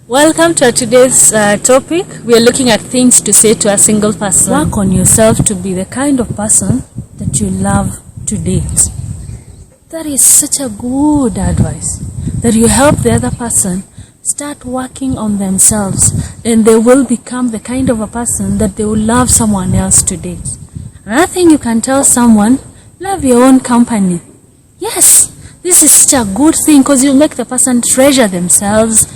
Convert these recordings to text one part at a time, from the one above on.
Welcome to today's topic. We are looking at things to say to a single person. Work on yourself to be the kind of person that you love to date. That is such a good advice, that you help the other person start working on themselves, and they will become the kind of a person that they will love someone else to date. Another thing you can tell someone, love your own company. Yes, this is such a good thing because you make the person treasure themselves,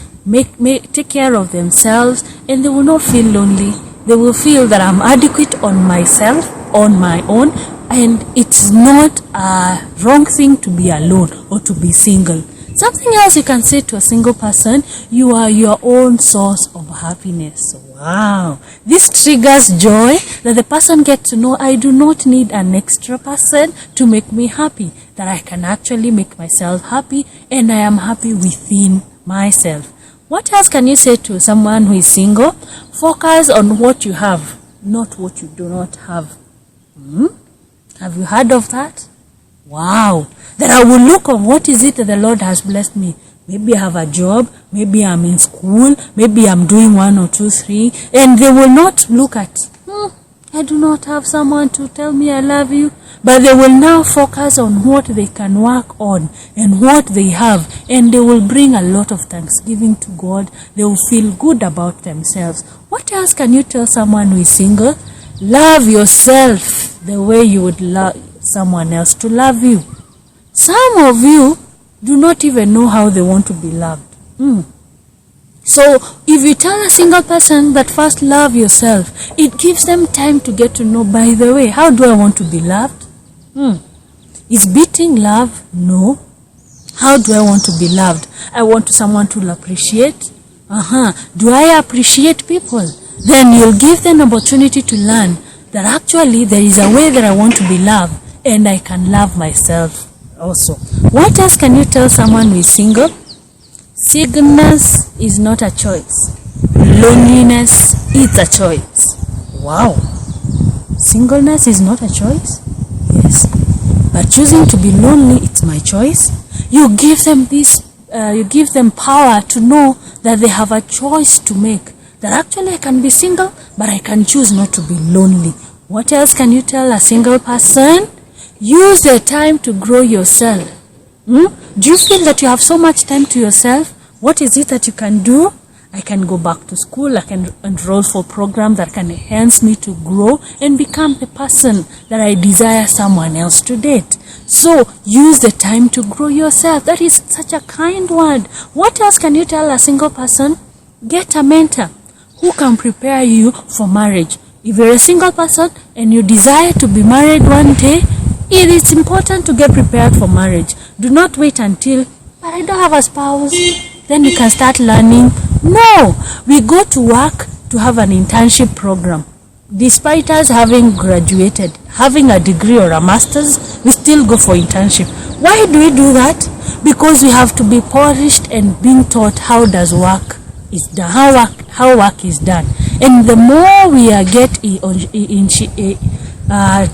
take care of themselves, and they will not feel lonely. They will feel that I'm adequate on myself, on my own, and it's not a wrong thing to be alone or to be single. Something else you can say to a single person, you are your own source of happiness. Wow. This triggers joy that the person gets to know I do not need an extra person to make me happy, that I can actually make myself happy and I am happy within myself. What else can you say to someone who is single? Focus on what you have, not what you do not have. Have you heard of that? Wow. That I will look on what is it that the Lord has blessed me. Maybe I have a job, maybe I'm in school, maybe I'm doing 1 or 2, 3, and they will not look at, I do not have someone to tell me I love you, but they will now focus on what they can work on and what they have, and they will bring a lot of thanksgiving to God. They will feel good about themselves. What else can you tell someone who is single? Love yourself the way you would love someone else to love you. Some of you do not even know how they want to be loved. So if you tell a single person that first love yourself, it gives them time to get to know, by the way, how do I want to be loved? Is beating love? No. How do I want to be loved? I want someone to appreciate. Do I appreciate people? Then you'll give them an opportunity to learn that actually there is a way that I want to be loved, and I can love myself also. What else can you tell someone who is single? Singleness is not a choice. Loneliness is a choice. Wow. Singleness is not a choice? Yes. But choosing to be lonely, it's my choice. You give them this, you give them power to know that they have a choice to make. That actually I can be single, but I can choose not to be lonely. What else can you tell a single person? Use the time to grow yourself. Do you feel that you have so much time to yourself? What is it that you can do? I can go back to school. I can enroll for programs that can enhance me to grow and become the person that I desire someone else to date. So use the time to grow yourself. That is such a kind word. What else can you tell a single person? Get a mentor who can prepare you for marriage. If you're a single person and you desire to be married one day, it is important to get prepared for marriage. Do not wait until, but I don't have a spouse, then you can start learning. No, we go to work to have an internship program. Despite us having graduated, having a degree or a master's, we still go for internship. Why do we do that? Because we have to be polished and being taught how work is done, how work is done. And the more we are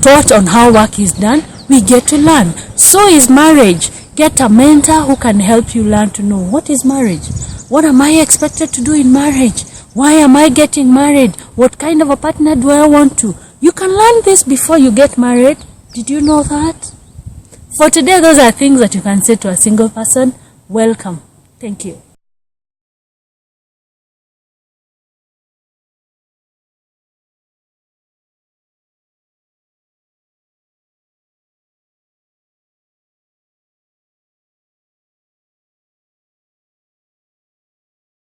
taught on how work is done, we get to learn. So is marriage. Get a mentor who can help you learn to know what is marriage. What am I expected to do in marriage? Why am I getting married? What kind of a partner do I want to? You can learn this before you get married. Did you know that? For today, those are things that you can say to a single person. Welcome. Thank you.